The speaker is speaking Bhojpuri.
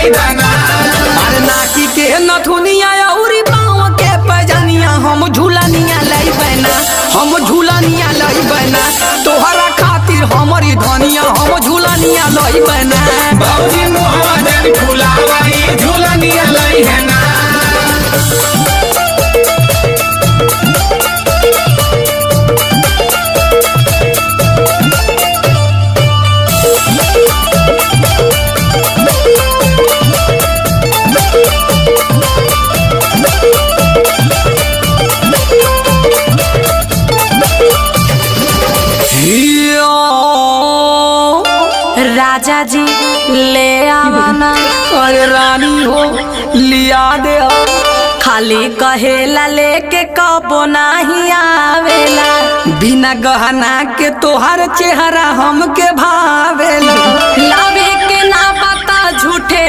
अरे नाकी के नथुनिया औरी पाँव के पैजनिया हम झूलनिया लाई बना, हम झूलनिया लाई बना तोहरा खातिर हमारी धनिया हम झूलनिया लाई बना। बाबूजी मुहवा जन फुलावाई झूलनिया लाई है ना। राजा जी ले आवाना। अरे रानी हो लिया दे खाली कहेला लेके कबो नहीं आवेला। बिना गहना के तोहर चेहरा हमके भावेला। लावे के ना पता झूठे